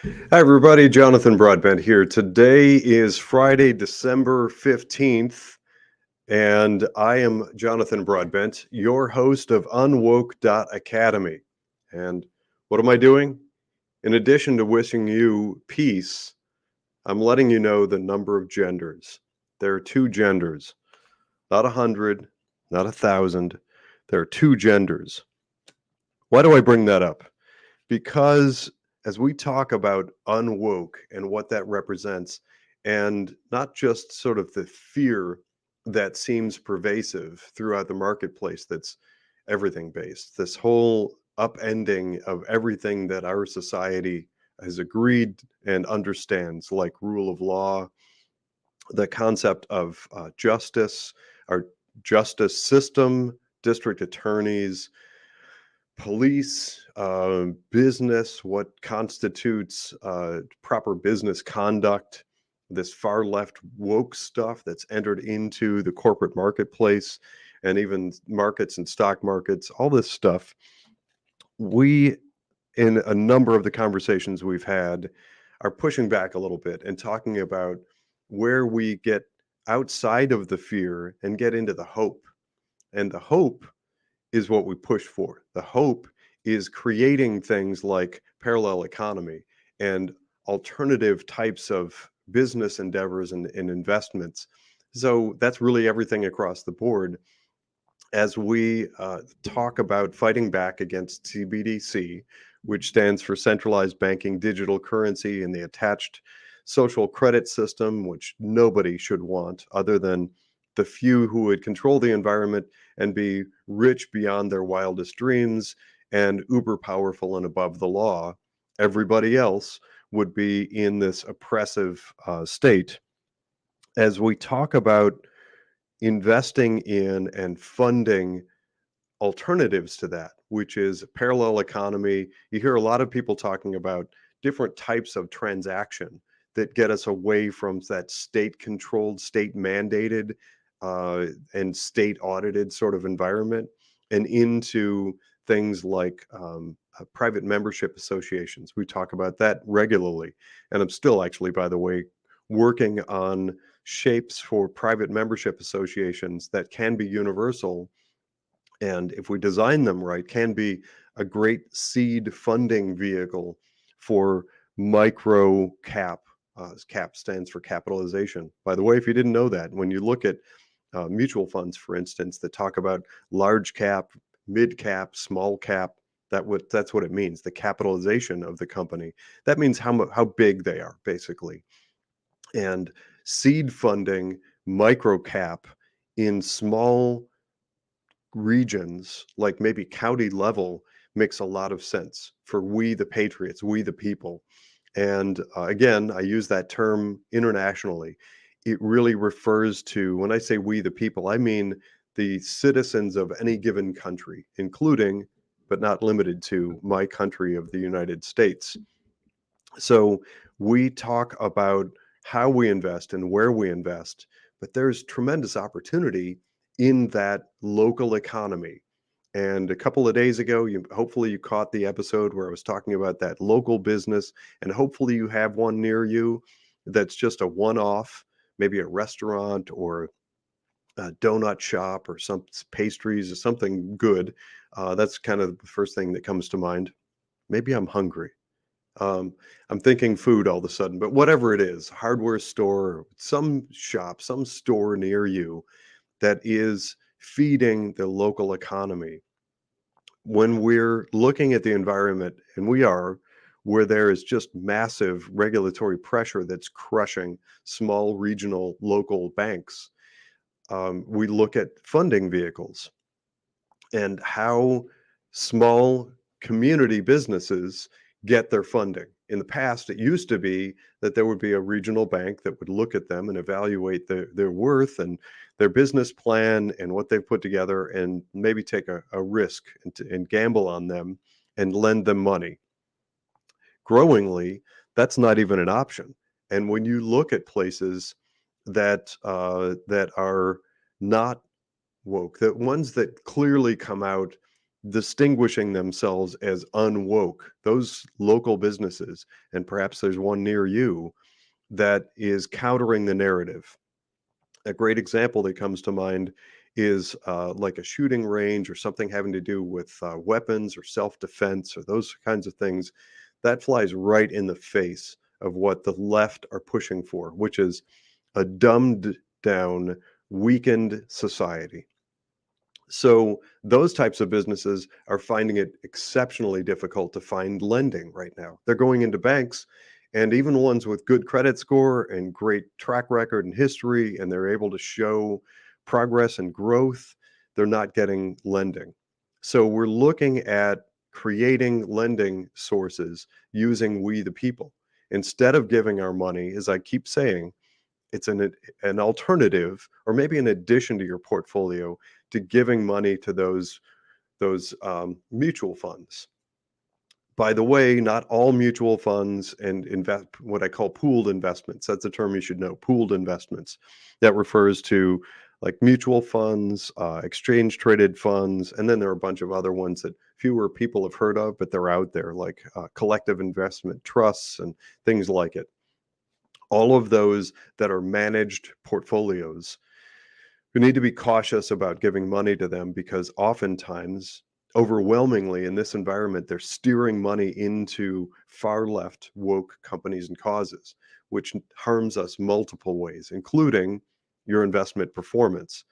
Hi, everybody. Jonathan Broadbent here. Today is Friday, December 15th, and I am Jonathan Broadbent, your host of UnWoke Academy. And what am I doing? In addition to wishing you peace, I'm letting you know the number of genders. There are two genders, not 100, not 1,000. There are two genders. Why do I bring that up? Because as we talk about unwoke and what that represents, and not just sort of the fear that seems pervasive throughout the marketplace that's everything based, this whole upending of everything that our society has agreed and understands, like rule of law, the concept of justice, our justice system, district attorneys, police, business, what constitutes proper business conduct, this far left woke stuff that's entered into the corporate marketplace and even markets and stock markets, all this stuff. We, in a number of the conversations we've had, are pushing back a little bit and talking about where we get outside of the fear and get into the hope. And the hope is what we push for. The hope is creating things like parallel economy and alternative types of business endeavors and investments. So that's really everything across the board. As we talk about fighting back against CBDC, which stands for centralized banking digital currency, and the attached social credit system, which nobody should want other than the few who would control the environment and be rich beyond their wildest dreams and uber powerful and above the law. Everybody else would be in this oppressive state. As we talk about investing in and funding alternatives to that, which is parallel economy, you hear a lot of people talking about different types of transaction that get us away from that state controlled, state mandated, and state audited sort of environment and into things like private membership associations. We talk about that regularly. And I'm still actually, by the way, working on shapes for private membership associations that can be universal. And if we design them right, can be a great seed funding vehicle for micro cap. Cap stands for capitalization. By the way, if you didn't know that, when you look at mutual funds, for instance, that talk about large cap, mid cap, small cap, that's what it means. The capitalization of the company. That means how big they are, basically. And seed funding, micro cap in small regions, like maybe county level, makes a lot of sense for we the patriots, we the people. And again, I use that term internationally. It really refers to, when I say we the people, I mean the citizens of any given country, including, but not limited to, my country of the United States. So we talk about how we invest and where we invest, but there's tremendous opportunity in that local economy. And a couple of days ago, hopefully you caught the episode where I was talking about that local business, and hopefully you have one near you that's just a one-off, maybe a restaurant or a donut shop or some pastries or something good. That's kind of the first thing that comes to mind. Maybe I'm hungry. I'm thinking food all of a sudden, but whatever it is, hardware store, some shop, some store near you that is feeding the local economy. When we're looking at the environment, and we are, where there is just massive regulatory pressure that's crushing small regional local banks, we look at funding vehicles and how small community businesses get their funding. In the past, it used to be that there would be a regional bank that would look at them and evaluate their worth and their business plan and what they've put together and maybe take a risk and gamble on them and lend them money. Growingly, that's not even an option. And when you look at places that are not woke, the ones that clearly come out distinguishing themselves as UnWoke. Those local businesses, and perhaps there's one near you, that is countering the narrative. A great example that comes to mind is like a shooting range or something having to do with weapons or self-defense or those kinds of things. That flies right in the face of what the left are pushing for, which is a dumbed down, weakened society. So those types of businesses are finding it exceptionally difficult to find lending right now. They're going into banks, and even ones with good credit score and great track record and history, and they're able to show progress and growth, they're not getting lending. So we're looking at creating lending sources using we the people. Instead of giving our money, as I keep saying, it's an alternative or maybe an addition to your portfolio to giving money to those mutual funds. By the way, not all mutual funds and invest what I call pooled investments. That's a term you should know. Pooled investments. That refers to like mutual funds, exchange traded funds, and then there are a bunch of other ones that fewer people have heard of, but they're out there, like collective investment trusts and things like it. All of those that are managed portfolios, we need to be cautious about giving money to them because oftentimes, overwhelmingly in this environment, they're steering money into far left woke companies and causes, which harms us multiple ways, including your investment performance.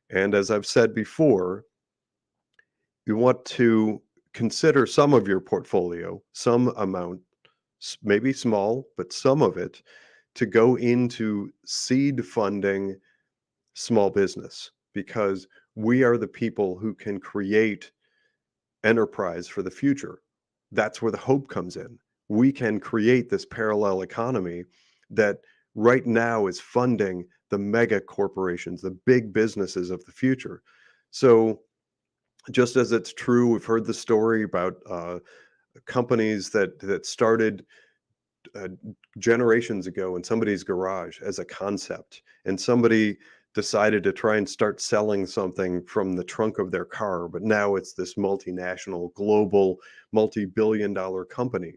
And as I've said before, you want to consider some of your portfolio, some amount, maybe small, but some of it, to go into seed funding small business, because we are the people who can create enterprise for the future. That's where the hope comes in. We can create this parallel economy that right now is funding the mega corporations, the big businesses of the future. So just as it's true, we've heard the story about companies that started uh, generations ago in somebody's garage as a concept, and somebody decided to try and start selling something from the trunk of their car, but now it's this multinational, global, multi-billion dollar company.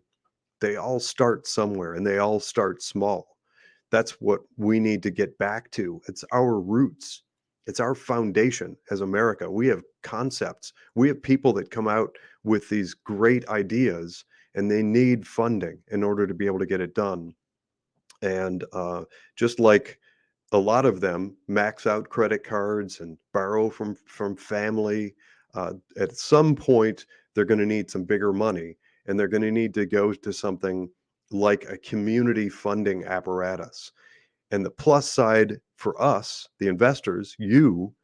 They all start somewhere and they all start small. That's what we need to get back to. It's our roots. It's our foundation as America. We have concepts. We have people that come out with these great ideas, and they need funding in order to be able to get it done. And just like a lot of them max out credit cards and borrow from family, at some point they're going to need some bigger money, and they're going to need to go to something like a community funding apparatus. And the plus side for us, the investors, you,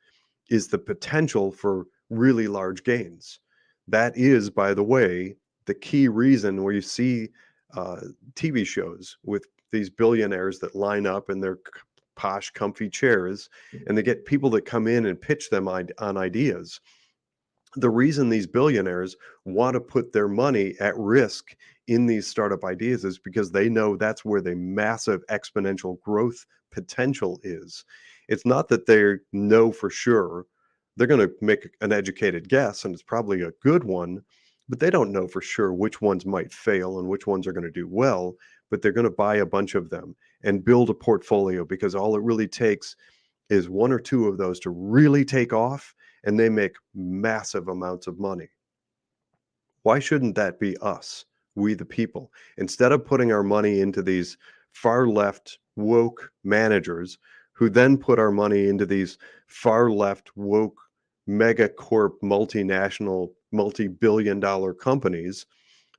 is the potential for really large gains. That is, by the way, the key reason where you see uh, TV shows with these billionaires that line up in their posh, comfy chairs, and they get people that come in and pitch them on ideas. The reason these billionaires want to put their money at risk in these startup ideas is because they know that's where the massive exponential growth potential is. It's not that they know for sure. They're going to make an educated guess, and it's probably a good one, but they don't know for sure which ones might fail and which ones are going to do well. But they're going to buy a bunch of them and build a portfolio, because all it really takes is one or two of those to really take off, and they make massive amounts of money. Why shouldn't that be us, we the people? Instead of putting our money into these far left woke managers who then put our money into these far left woke mega corp multinational multi-billion dollar companies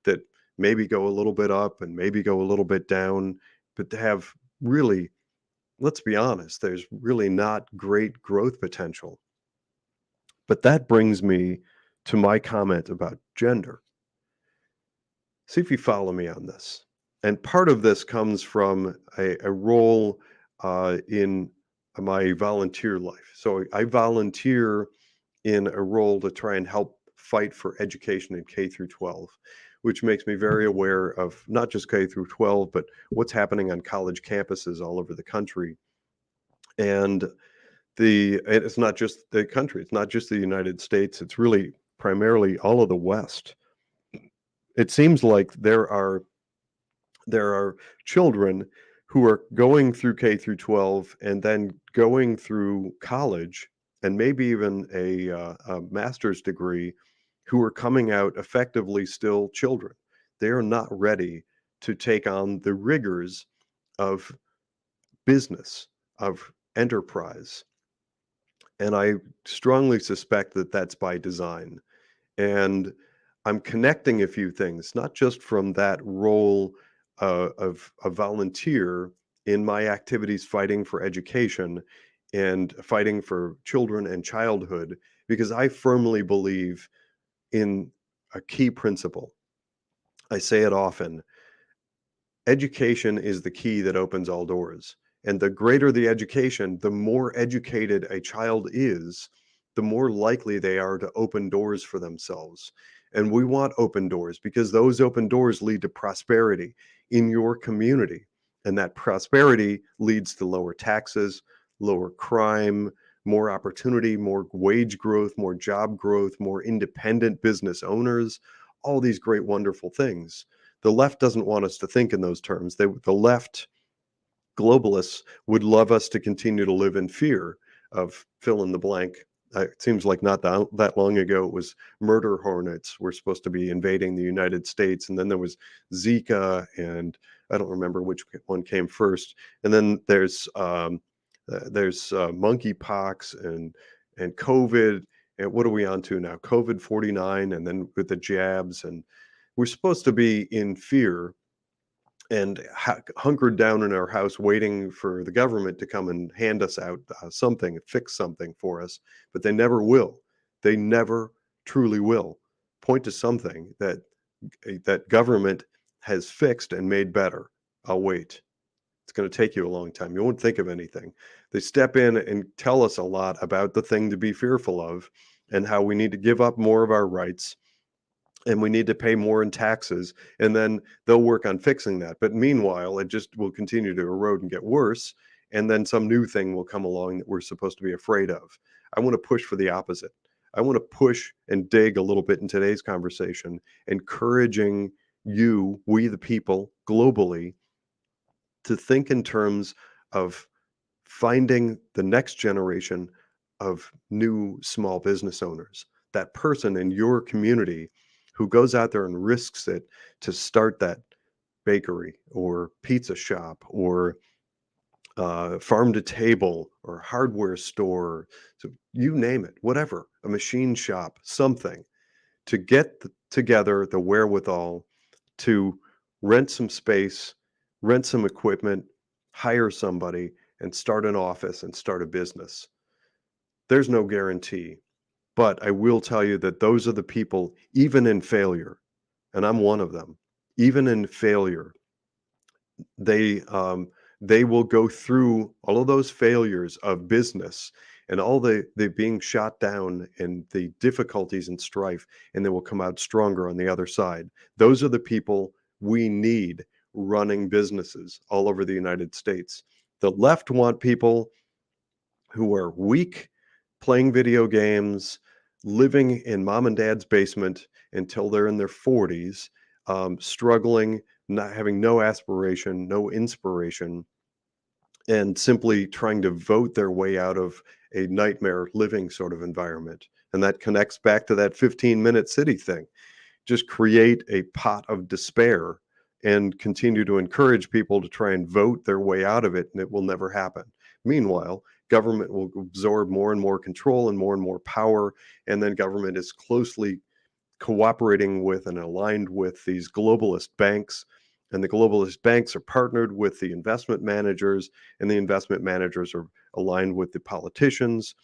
that maybe go a little bit up and maybe go a little bit down, but to have really, let's be honest, there's really not great growth potential. But that brings me to my comment about gender. See if you follow me on this. And part of this comes from a role in my volunteer life. So I volunteer in a role to try and help fight for education in K through 12, which makes me very aware of not just K through 12, but what's happening on college campuses all over the country. And it's not just the country, it's not just the United States, it's really primarily all of the West. It seems like there are children who are going through K through 12 and then going through college and maybe even a master's degree who are coming out effectively still children. They are not ready to take on the rigors of business, of enterprise. And I strongly suspect that that's by design. And I'm connecting a few things, not just from that role of a volunteer in my activities fighting for education and fighting for children and childhood, because I firmly believe in a key principle. I say it often. Education is the key that opens all doors. And the greater the education, the more educated a child is, the more likely they are to open doors for themselves. And we want open doors because those open doors lead to prosperity in your community. And that prosperity leads to lower taxes, lower crime, more opportunity, more wage growth, more job growth, more independent business owners, all these great, wonderful things. The left doesn't want us to think in those terms. The left globalists would love us to continue to live in fear of fill in the blank. It seems like not that long ago, it was murder hornets were supposed to be invading the United States. And then there was Zika, and I don't remember which one came first. And then there's monkeypox and COVID. And what are we on to now? COVID 49, and then with the jabs. And we're supposed to be in fear and hunkered down in our house waiting for the government to come and hand us out something, fix something for us, but they never will. They never truly will. Point to something that government has fixed and made better. I'll wait. It's going to take you a long time. You won't think of anything. They step in and tell us a lot about the thing to be fearful of and how we need to give up more of our rights and we need to pay more in taxes, and then they'll work on fixing that. But meanwhile, it just will continue to erode and get worse, and then some new thing will come along that we're supposed to be afraid of. I want to push for the opposite. I want to push and dig a little bit in today's conversation, encouraging you, we the people globally, to think in terms of finding the next generation of new small business owners, that person in your community who goes out there and risks it to start that bakery or pizza shop or farm to table or hardware store. So you name it, whatever, a machine shop, something, to get together the wherewithal to rent some space, rent some equipment, hire somebody, and start an office and start a business. There's no guarantee. But I will tell you that those are the people, even in failure, and I'm one of them, even in failure, they will go through all of those failures of business and all the being shot down and the difficulties and strife, and they will come out stronger on the other side. Those are the people we need running businesses all over the United States. The left want people who are weak, playing video games, living in mom and dad's basement until they're in their 40s, struggling, not having no aspiration, no inspiration, and simply trying to vote their way out of a nightmare living sort of environment. And that connects back to that 15-minute city thing. Just create a pot of despair and continue to encourage people to try and vote their way out of it, and it will never happen. Meanwhile, government will absorb more and more control and more power, and then government is closely cooperating with and aligned with these globalist banks, and the globalist banks are partnered with the investment managers, and the investment managers are aligned with the politicians,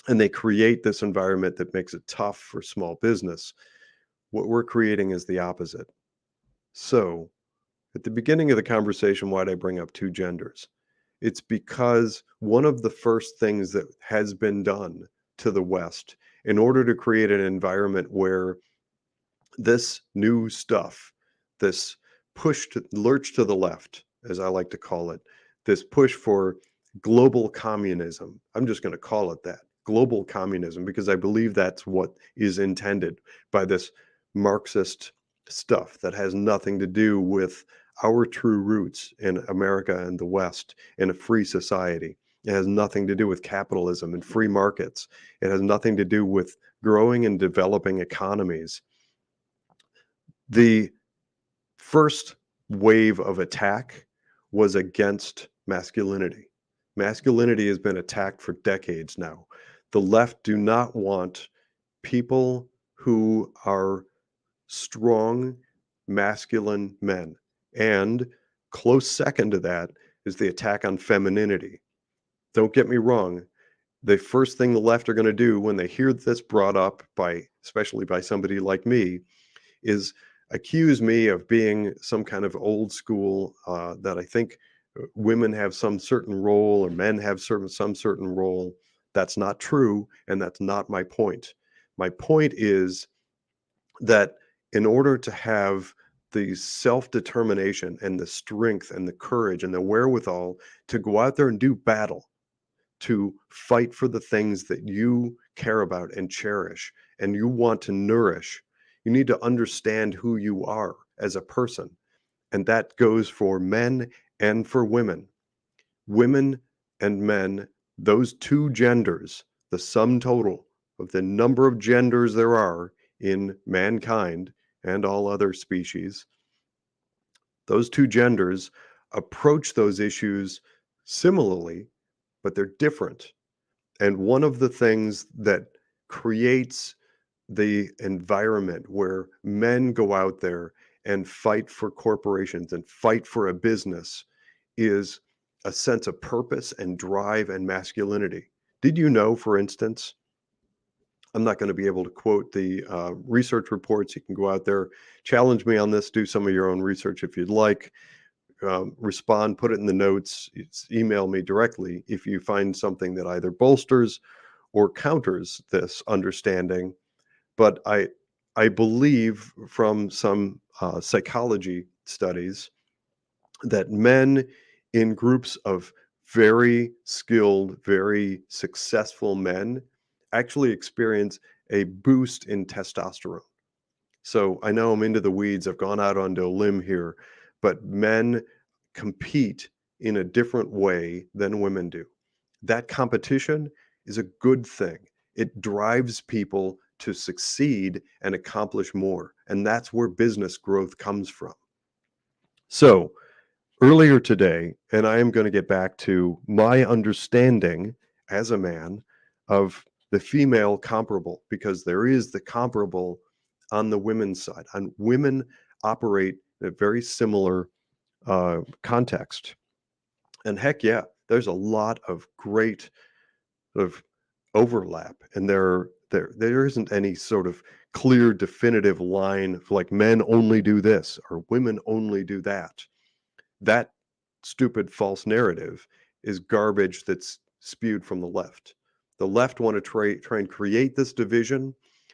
and they create this environment that makes it tough for small business. What we're creating is the opposite. So, at the beginning of the conversation, why'd I bring up two genders? It's because one of the first things that has been done to the West in order to create an environment where this new stuff, this lurch to the left, as I like to call it, this push for global communism, I'm just going to call it that, global communism, because I believe that's what is intended by this Marxist stuff that has nothing to do with our true roots in America and the West in a free society. It has nothing to do with capitalism and free markets. It has nothing to do with growing and developing economies. The first wave of attack was against masculinity. Masculinity has been attacked for decades now. The left do not want people who are strong, masculine men. And close second to that is the attack on femininity. Don't get me wrong. The first thing the left are going to do when they hear this brought up by, especially by somebody like me, is accuse me of being some kind of old school, that I think women have some certain role or men have some certain role. That's not true, and that's not my point. My point is that in order to have the self-determination and the strength and the courage and the wherewithal to go out there and do battle, to fight for the things that you care about and cherish and you want to nourish, you need to understand who you are as a person. And that goes for men and for women. Women and men, those two genders, the sum total of the number of genders there are in mankind and all other species, those two genders approach those issues similarly, but they're different. And one of the things that creates the environment where men go out there and fight for corporations and fight for a business is a sense of purpose and drive and masculinity. Did you know, for instance, I'm not going to be able to quote the research reports. You can go out there, challenge me on this, do some of your own research if you'd like. Respond, put it in the notes, email me directly if you find something that either bolsters or counters this understanding. But I believe from some psychology studies that men in groups of very skilled, very successful men actually experience a boost in testosterone. So I know I'm into the weeds. I've gone out onto a limb here, but men compete in a different way than women do. That competition is a good thing. It drives people to succeed and accomplish more. And that's where business growth comes from. So earlier today, and I am going to get back to my understanding as a man of the female comparable, because there is the comparable on the women's side. And women operate in a very similar context. And heck yeah, there's a lot of great sort of overlap, and there isn't any sort of clear definitive line like men only do this or women only do that. That stupid false narrative is garbage that's spewed from the left. The left want to try and create this division,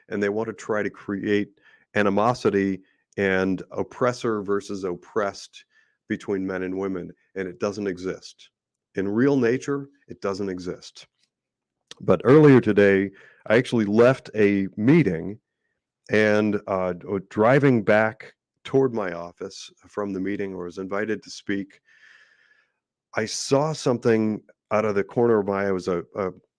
and they want to try to create animosity and oppressor versus oppressed between men and women, and it doesn't exist. In real nature, it doesn't exist. But earlier today, I actually left a meeting and driving back toward my office from the meeting, or was invited to speak, I saw something out of the corner of my eye. It was a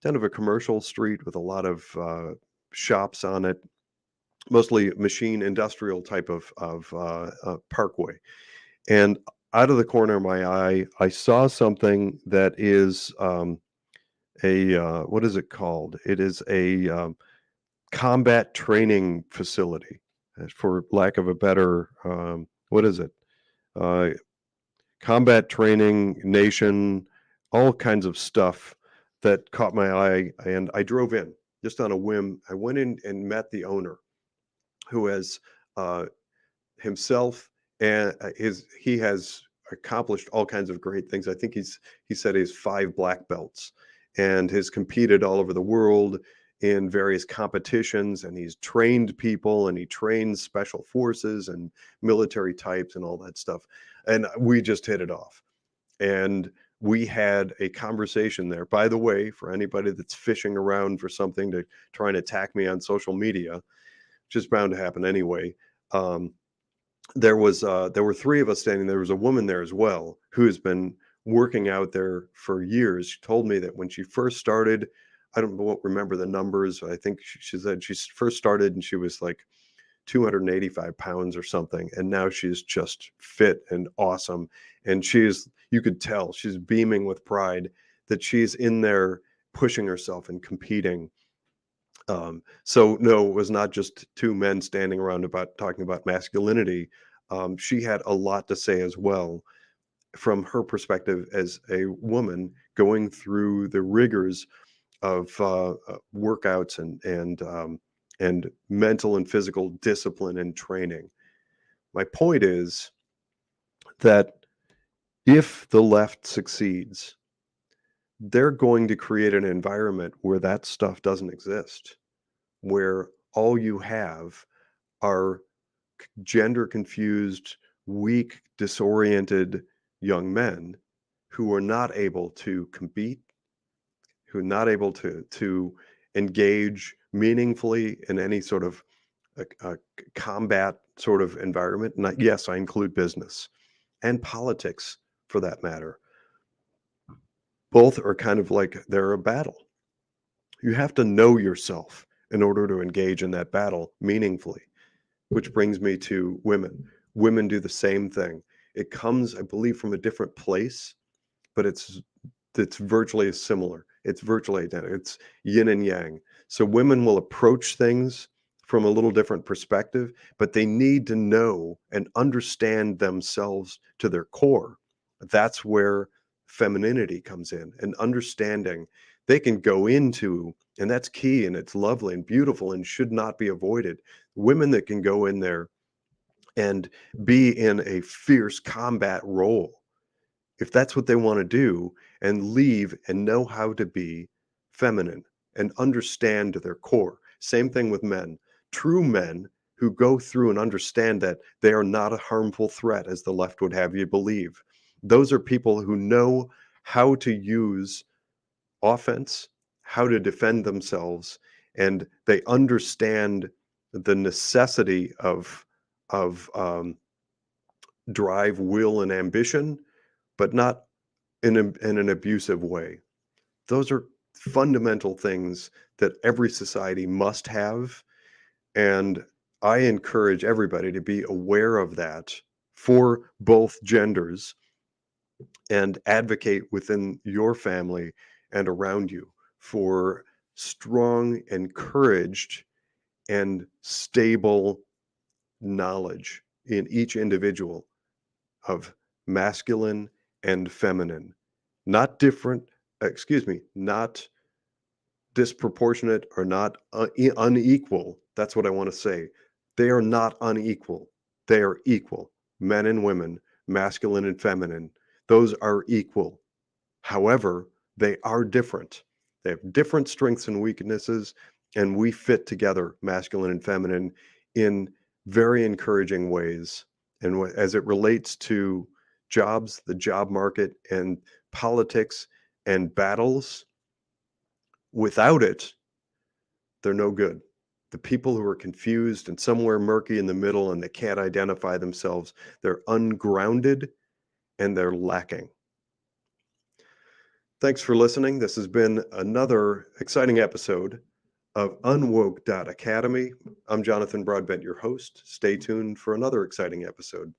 kind of a commercial street with a lot of shops on it, mostly machine industrial type of parkway. And out of the corner of my eye, I saw something that is what is it called? It is a combat training facility, for lack of a better, what is it? Combat training nation, all kinds of stuff that caught my eye, and I drove in just on a whim. I went in and met the owner, who has himself and he has accomplished all kinds of great things. I think he said he has 5 black belts and has competed all over the world in various competitions, and he's trained people, and he trains special forces and military types and all that stuff. And we just hit it off. And we had a conversation there. By the way, for anybody that's fishing around for something to try and attack me on social media, which is bound to happen anyway, there were three of us standing. There was a woman there as well who has been working out there for years. She told me that when she first started, I won't remember the numbers. I think she said she first started and she was like 285 pounds or something, and now she's just fit and awesome. And you could tell she's beaming with pride that she's in there pushing herself and competing. So no, it was not just two men standing around talking about masculinity. She had a lot to say as well from her perspective as a woman going through the rigors of workouts and mental and physical discipline and training. My point is that if the left succeeds, they're going to create an environment where that stuff doesn't exist, where all you have are gender confused, weak, disoriented young men who are not able to compete, who are not able to engage meaningfully in any sort of a combat sort of environment. And yes, I include business and politics for that matter. Both are kind of like they're a battle. You have to know yourself in order to engage in that battle meaningfully, which brings me to women. Women do the same thing. It comes, I believe, from a different place, but it's virtually similar. It's virtually identical. It's yin and yang. So women will approach things from a little different perspective, but they need to know and understand themselves to their core. That's where femininity comes in, and understanding they can go into, and that's key, and it's lovely and beautiful and should not be avoided. Women that can go in there and be in a fierce combat role, if that's what they want to do, and leave and know how to be feminine and understand their core. Same thing with men. True men who go through and understand that they are not a harmful threat, as the left would have you believe. Those are people who know how to use offense, how to defend themselves, and they understand the necessity of drive, will, and ambition, but not in an abusive way. Those are fundamental things that every society must have. And I encourage everybody to be aware of that for both genders and advocate within your family and around you for strong, encouraged, and stable knowledge in each individual of masculine and feminine, not not disproportionate or not unequal. That's what I want to say. They are not unequal. They are equal. Men and women, masculine and feminine, those are equal. However, they are different. They have different strengths and weaknesses, and we fit together, masculine and feminine, in very encouraging ways. And as it relates to jobs, the job market, and politics and battles, without it, they're no good. The people who are confused and somewhere murky in the middle and they can't identify themselves, they're ungrounded and they're lacking. Thanks for listening. This has been another exciting episode of UnWoke.Academy. I'm Jonathan Broadbent, your host. Stay tuned for another exciting episode.